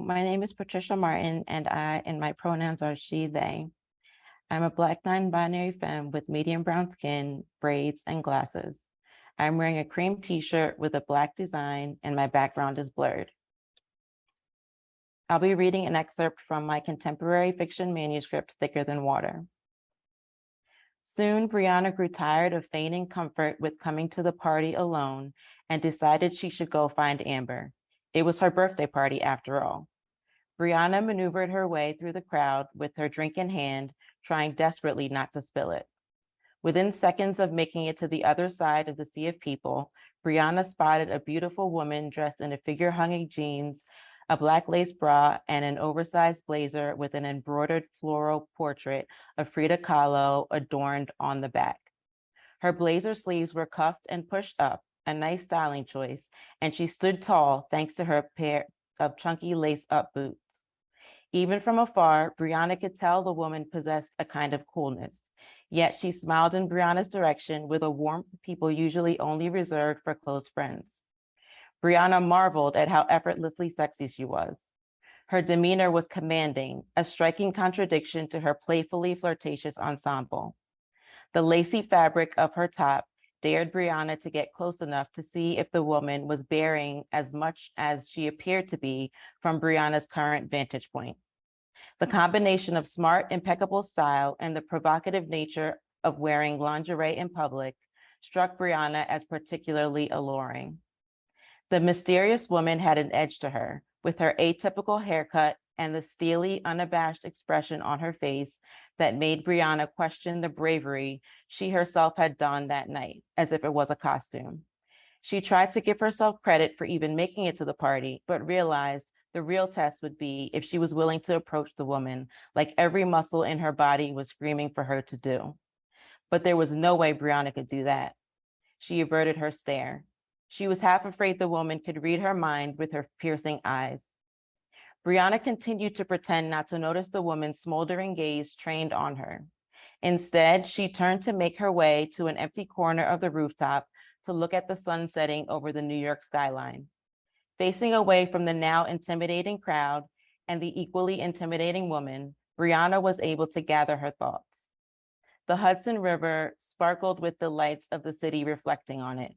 My name is Patricia Martin, and my pronouns are she, they. I'm a Black non-binary femme with medium brown skin, braids, and glasses. I'm wearing a cream t-shirt with a Black design, and my background is blurred. I'll be reading an excerpt from my contemporary fiction manuscript, Thicker Than Water. Soon, Brianna grew tired of feigning comfort with coming to the party alone and decided she should go find Amber. It was her birthday party after all. Brianna maneuvered her way through the crowd with her drink in hand, trying desperately not to spill it. Within seconds of making it to the other side of the sea of people, Brianna spotted a beautiful woman dressed in a figure-hugging jeans, a Black lace bra, and an oversized blazer with an embroidered floral portrait of Frida Kahlo adorned on the back. Her blazer sleeves were cuffed and pushed up, a nice styling choice, and she stood tall thanks to her pair of chunky lace-up boots. Even from afar, Brianna could tell the woman possessed a kind of coolness. Yet she smiled in Brianna's direction with a warmth people usually only reserved for close friends. Brianna marveled at how effortlessly sexy she was. Her demeanor was commanding, a striking contradiction to her playfully flirtatious ensemble. The lacy fabric of her top dared Brianna to get close enough to see if the woman was bearing as much as she appeared to be from Brianna's current vantage point. The combination of smart, impeccable style and the provocative nature of wearing lingerie in public struck Brianna as particularly alluring. The mysterious woman had an edge to her, with her atypical haircut and the steely, unabashed expression on her face that made Brianna question the bravery she herself had donned that night, as if it was a costume. She tried to give herself credit for even making it to the party, but realized the real test would be if she was willing to approach the woman like every muscle in her body was screaming for her to do. But there was no way Brianna could do that. She averted her stare. She was half afraid the woman could read her mind with her piercing eyes. Brianna continued to pretend not to notice the woman's smoldering gaze trained on her. Instead, she turned to make her way to an empty corner of the rooftop to look at the sun setting over the New York skyline. Facing away from the now intimidating crowd and the equally intimidating woman, Brianna was able to gather her thoughts. The Hudson River sparkled with the lights of the city reflecting on it.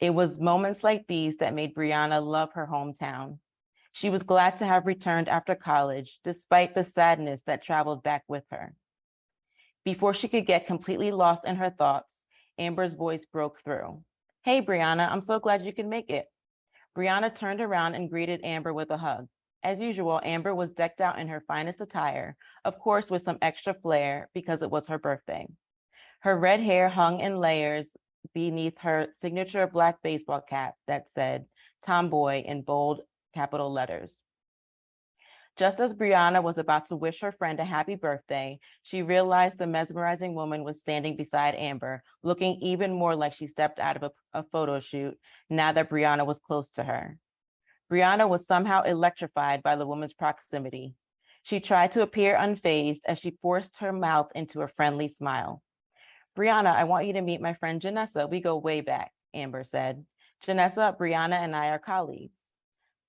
It was moments like these that made Brianna love her hometown. She was glad to have returned after college, despite the sadness that traveled back with her. Before she could get completely lost in her thoughts, Amber's voice broke through. Hey, Brianna, I'm so glad you can make it. Brianna turned around and greeted Amber with a hug. As usual, Amber was decked out in her finest attire, of course with some extra flair because it was her birthday. Her red hair hung in layers beneath her signature Black baseball cap that said "Tomboy" in bold capital letters. Just as Brianna was about to wish her friend a happy birthday, she realized the mesmerizing woman was standing beside Amber, looking even more like she stepped out of a photo shoot now that Brianna was close to her. Brianna was somehow electrified by the woman's proximity. She tried to appear unfazed as she forced her mouth into a friendly smile. Brianna, I want you to meet my friend Janessa. We go way back, Amber said. Janessa, Brianna, and I are colleagues.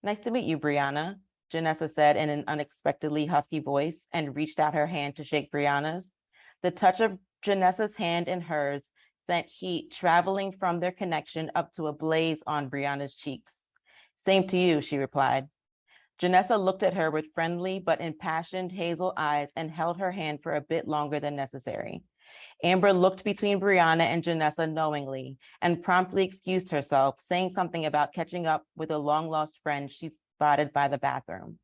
Nice to meet you, Brianna, Janessa said in an unexpectedly husky voice and reached out her hand to shake Brianna's. The touch of Janessa's hand in hers sent heat traveling from their connection up to a blaze on Brianna's cheeks. Same to you, she replied. Janessa looked at her with friendly but impassioned hazel eyes and held her hand for a bit longer than necessary. Amber looked between Brianna and Janessa knowingly and promptly excused herself, saying something about catching up with a long-lost friend she spotted by the bathroom.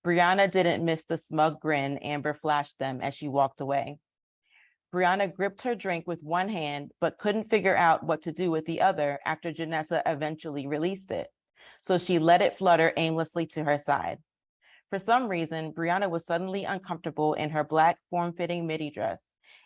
Brianna didn't miss the smug grin Amber flashed them as she walked away. Brianna gripped her drink with one hand, but couldn't figure out what to do with the other after Janessa eventually released it. So she let it flutter aimlessly to her side. For some reason, Brianna was suddenly uncomfortable in her Black form-fitting midi dress.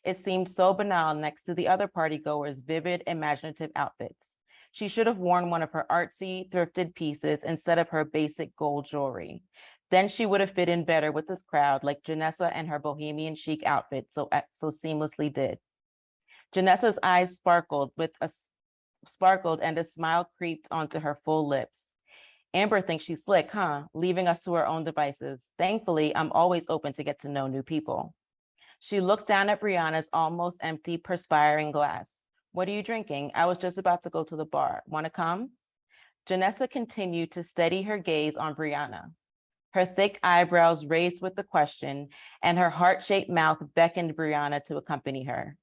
It seemed so banal next to the other partygoers' vivid, imaginative outfits. She should have worn one of her artsy, thrifted pieces instead of her basic gold jewelry. Then she would have fit in better with this crowd like Janessa and her bohemian chic outfit so seamlessly did. Janessa's eyes sparkled and a smile creeped onto her full lips. Amber thinks she's slick, huh? Leaving us to our own devices. Thankfully, I'm always open to get to know new people. She looked down at Brianna's almost empty, perspiring glass. What are you drinking? I was just about to go to the bar. Want to come? Janessa continued to steady her gaze on Brianna. Her thick eyebrows raised with the question, and her heart-shaped mouth beckoned Brianna to accompany her.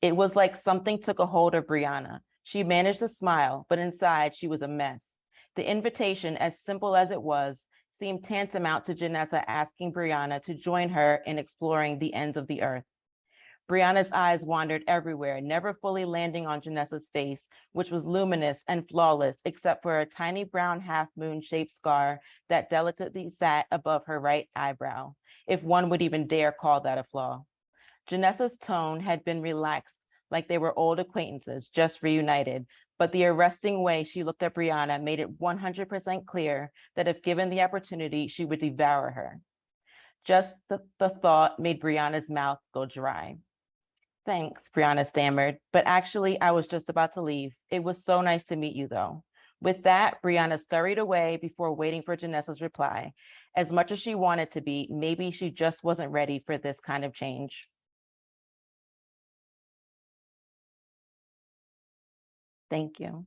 It was like something took a hold of Brianna. She managed to smile, but inside she was a mess. The invitation, as simple as it was, seemed tantamount to Janessa asking Brianna to join her in exploring the ends of the earth. Brianna's eyes wandered everywhere, never fully landing on Janessa's face, which was luminous and flawless, except for a tiny brown half-moon-shaped scar that delicately sat above her right eyebrow, if one would even dare call that a flaw. Janessa's tone had been relaxed, like they were old acquaintances, just reunited, but the arresting way she looked at Brianna made it 100% clear that if given the opportunity, she would devour her. Just the thought made Brianna's mouth go dry. Thanks, Brianna stammered, but actually I was just about to leave. It was so nice to meet you though. With that, Brianna scurried away before waiting for Janessa's reply. As much as she wanted to be, maybe she just wasn't ready for this kind of change. Thank you.